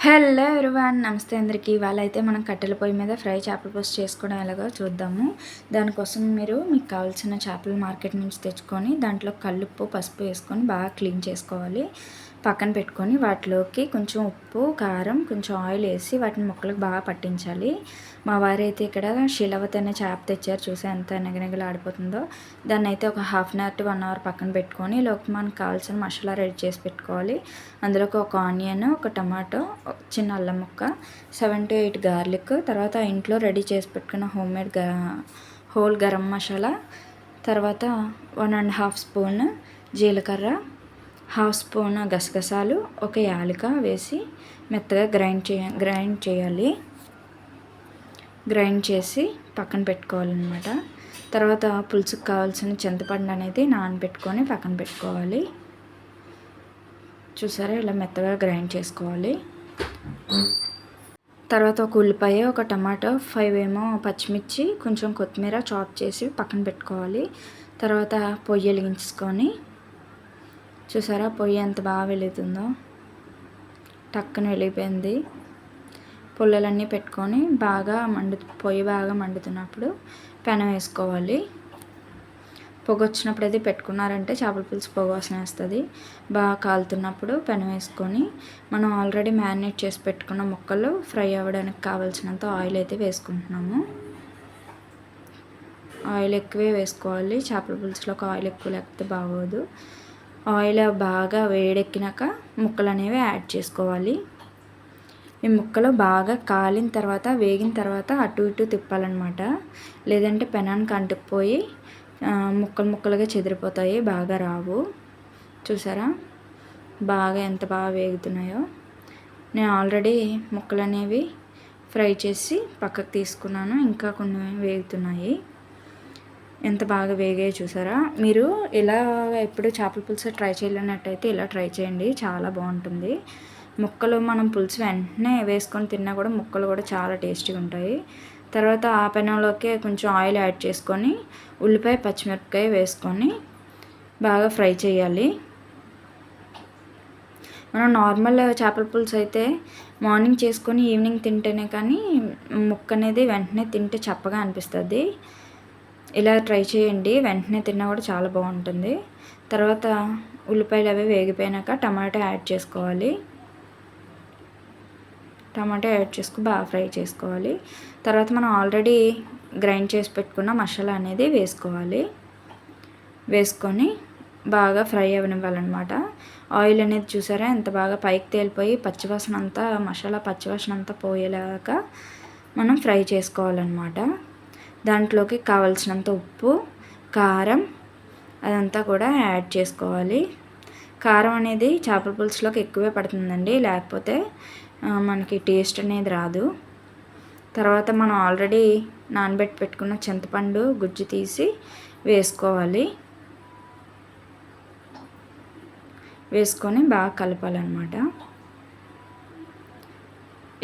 Hello everyone, నమస్తే అందరికీ. ఇవాళ అయితే మనం కట్టెల పొయ్యి మీద ఫ్రై చేపల పులుసు చేసుకోవడం ఎలాగో చూద్దాము. దానికోసం మీకు కావాల్సిన చేపలు మార్కెట్ నుంచి తెచ్చుకొని దాంట్లో కల్లుప్పు పసుపు వేసుకొని బాగా క్లీన్ చేసుకోవాలి. పక్కన పెట్టుకొని వాటిలోకి కొంచెం ఉప్పు కారం కొంచెం ఆయిల్ వేసి వాటిని ముక్కలకు బాగా పట్టించాలి. మా వారైతే ఇక్కడ శిలవతి అనే చేప తెచ్చారు. చూసి ఎంత నిగనిగలాడిపోతుందో. దాన్ని అయితే ఒక half an hour to 1 hour పక్కన పెట్టుకొని లోకి మనకు కావాల్సిన మసాలా రెడీ చేసి పెట్టుకోవాలి. అందులోకి ఒక ఆనియన్, ఒక టమాటో, చిన్న అల్లం ముక్క, 7 to 8 గార్లిక్, తర్వాత ఇంట్లో రెడీ చేసి పెట్టుకున్న హోల్ గరం మసాలా, తర్వాత 1.5 స్పూన్ జీలకర్ర, 1/2 స్పూన్ గసగసాలు, ఒక యాలక వేసి మెత్తగా గ్రైండ్ చేయాలి. గ్రైండ్ చేసి పక్కన పెట్టుకోవాలన్నమాట. తర్వాత పులుసుకు కావాల్సిన చింతపండు అనేది నానబెట్టుకొని పక్కన పెట్టుకోవాలి. చూసారా, ఇలా మెత్తగా గ్రైండ్ చేసుకోవాలి. తర్వాత ఒక ఉల్లిపాయ, ఒక టమాటో, 5 ఏమో పచ్చిమిర్చి, కొంచెం కొత్తిమీర చాప్ చేసి పక్కన పెట్టుకోవాలి. తర్వాత పొయ్యి వెలిగించుకొని, చూసారా పొయ్యి ఎంత బాగా వెలుగుతుందో, టక్కన వెలిగిపోయింది. పుల్లలన్నీ పెట్టుకొని పొయ్యి బాగా మండుతున్నప్పుడు పెనం వేసుకోవాలి. పొగ వచ్చినప్పుడు అది పెట్టుకున్నారంటే చేపల పులుసు పొగ వాసన వేస్తుంది. బాగా కాలుతున్నప్పుడు పెనం వేసుకొని మనం ఆల్రెడీ మ్యారినేట్ చేసి పెట్టుకున్న ముక్కలు ఫ్రై అవ్వడానికి కావాల్సినంత ఆయిల్ అయితే వేసుకుంటున్నాము. ఆయిల్ ఎక్కువే వేసుకోవాలి. చేపల పులుసులోకి ఆయిల్ ఎక్కువ లేకపోతే బాగోదు. ఆయిల్ బాగా వేడెక్కినాక ముక్కలు అనేవి యాడ్ చేసుకోవాలి. ఈ ముక్కలు బాగా కాలిన తర్వాత వేగిన తర్వాత అటు ఇటు తిప్పాలన్నమాట. లేదంటే పెనానికి అంటుకుపోయి ముక్కలుగా చెదిరిపోతాయి, బాగా రావు. చూసారా బాగా ఎంత బాగా వేగుతున్నాయో. నేను ఆల్రెడీ ముక్కలు అనేవి ఫ్రై చేసి పక్కకు తీసుకున్నాను. ఇంకా కొన్ని వేగుతున్నాయి. ఎంత బాగా వేగాయో చూసారా. మీరు ఇలా ఎప్పుడు చేపల పులుసు ట్రై చేయలేనట్టయితే ఇలా ట్రై చేయండి, చాలా బాగుంటుంది. ముక్కలు మనం పులుసు వెంటనే వేసుకొని తిన్నా కూడా ముక్కలు కూడా చాలా టేస్టీగా ఉంటాయి. తర్వాత ఆ పెనంలోకి కొంచెం ఆయిల్ యాడ్ చేసుకొని ఉల్లిపాయ పచ్చిమిరపకాయ వేసుకొని బాగా ఫ్రై చేయాలి. మనం నార్మల్ చేపల పులుసు అయితే మార్నింగ్ చేసుకొని ఈవినింగ్ తింటేనే కానీ ముక్క అనేది వెంటనే తింటే చప్పగా అనిపిస్తుంది. ఇలా ట్రై చేయండి, వెంటనే తిన్నా కూడా చాలా బాగుంటుంది. తర్వాత ఉల్లిపాయలు అవి వేగిపోయాక టమాటా యాడ్ చేసుకోవాలి. టమాటా యాడ్ చేసుకుని బాగా ఫ్రై చేసుకోవాలి. తర్వాత మనం ఆల్రెడీ గ్రైండ్ చేసి పెట్టుకున్న మసాలా అనేది వేసుకోవాలి. వేసుకొని బాగా ఫ్రై అవ్వనివ్వాలన్నమాట. ఆయిల్ అనేది చూసారా ఎంత బాగా పైకి తేలిపోయి మసాలా పచ్చివాసన అంతా పోయేలాగా మనం ఫ్రై చేసుకోవాలన్నమాట. దాంట్లోకి కావాల్సినంత ఉప్పు కారం అదంతా కూడా యాడ్ చేసుకోవాలి. కారం అనేది చేపల పులుసులోకి ఎక్కువే పడుతుందండి, లేకపోతే మనకి టేస్ట్ అనేది రాదు. తర్వాత మనం ఆల్రెడీ నానబెట్టి పెట్టుకున్న చింతపండు గుజ్జు తీసి వేసుకోవాలి. వేసుకొని బాగా కలపాలన్నమాట.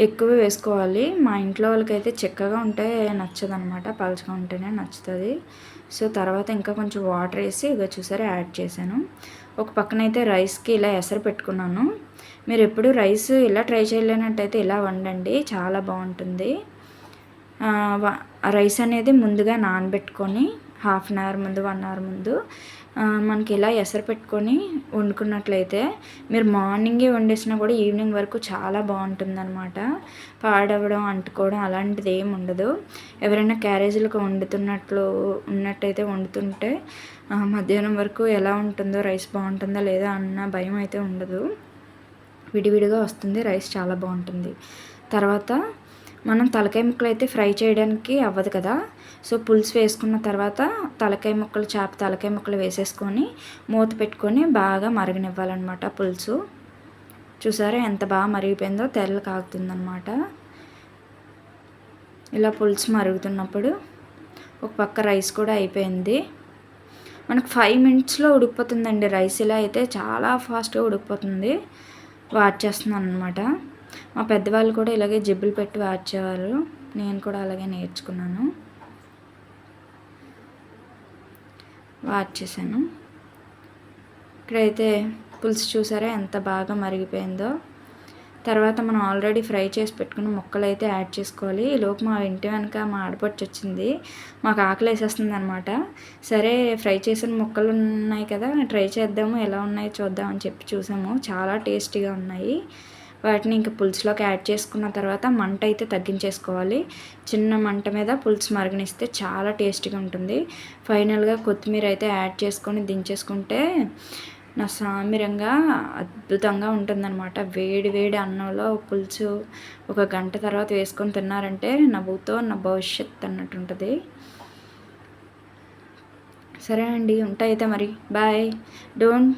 ఎక్కువ వేసుకోవాలి. మా ఇంట్లో వాళ్ళకైతే చిక్కగా ఉంటే నచ్చదనమాట, పలుచగా ఉంటేనే నచ్చుతుంది. సో తర్వాత ఇంకా కొంచెం వాటర్ వేసి ఇక చూసారా యాడ్ చేశాను. ఒక పక్కనైతే రైస్కి ఇలా ఎసరు పెట్టుకున్నాను. మీరు ఎప్పుడు రైస్ ఇలా ట్రై చేయలేనట్టయితే ఇలా వండండి, చాలా బాగుంటుంది. రైస్ అనేది ముందుగా నానబెట్టుకొని హాఫ్ అన్ అవర్ ముందు 1 అవర్ ముందు మనకి ఇలా ఎసరు పెట్టుకొని వండుకున్నట్లయితే మీరు మార్నింగే వండేసినా కూడా ఈవినింగ్ వరకు చాలా బాగుంటుందన్నమాట. పాడవడం అంటుకోవడం అలాంటిది ఏమి ఉండదు. ఎవరైనా క్యారేజీలకు ఉన్నట్టయితే వండుతుంటే మధ్యాహ్నం వరకు ఎలా ఉంటుందో, రైస్ బాగుంటుందా లేదా అన్న భయం అయితే ఉండదు. విడివిడిగా వస్తుంది, రైస్ చాలా బాగుంటుంది. తర్వాత మనం తలకాయ ముక్కలు అయితే ఫ్రై చేయడానికి అవ్వదు కదా. సో పులుసు వేసుకున్న తర్వాత చేప తలకాయ ముక్కలు వేసేసుకొని మూత పెట్టుకొని బాగా మరగనివ్వాలన్నమాట పులుసు. చూసారా ఎంత బాగా మరిగిపోయిందో, తెల్ల కాగుతుందన్నమాట. ఇలా పులుసు మరుగుతున్నప్పుడు ఒక పక్క రైస్ కూడా అయిపోయింది. మనకు 5 minutesలో ఉడికిపోతుందండి రైస్. ఇలా అయితే చాలా ఫాస్ట్గా ఉడికిపోతుంది. చేస్తున్నాను అనమాట. మా పెద్దవాళ్ళు కూడా ఇలాగే జిబ్బులు పెట్టి వార్చేవారు. నేను కూడా అలాగే నేర్చుకున్నాను, చేశాను. ఇక్కడైతే పులుసు చూసారా ఎంత బాగా మరిగిపోయిందో. తర్వాత మనం ఆల్రెడీ ఫ్రై చేసి పెట్టుకున్న ముక్కలు అయితే యాడ్ చేసుకోవాలి. ఈలోపు మా ఇంటి వెనక మా ఆడపడుచు వచ్చింది. మాకు ఆకలి వేసేస్తుంది అనమాట. సరే ఫ్రై చేసిన ముక్కలు ఉన్నాయి కదా, ట్రై చేద్దాము ఎలా ఉన్నాయో చూద్దాం అని చెప్పి చూసాము. చాలా టేస్టీగా ఉన్నాయి. వాటిని ఇంకా పులుసులోకి యాడ్ చేసుకున్న తర్వాత మంట అయితే తగ్గించేసుకోవాలి. చిన్న మంట మీద పులుసు మరగనిస్తే చాలా టేస్టీగా ఉంటుంది. ఫైనల్గా కొత్తిమీర అయితే యాడ్ చేసుకొని దించేసుకుంటే నా సామిరంగా అద్భుతంగా ఉంటుందన్నమాట. వేడి వేడి అన్నంలో పులుసు ఒక గంట తర్వాత వేసుకొని తిన్నారంటే నవ్వుతో నా భవిష్యత్ అన్నట్టు ఉంటుంది. సరే అండి, ఉంటా అయితే మరి. బాయ్. డోంట్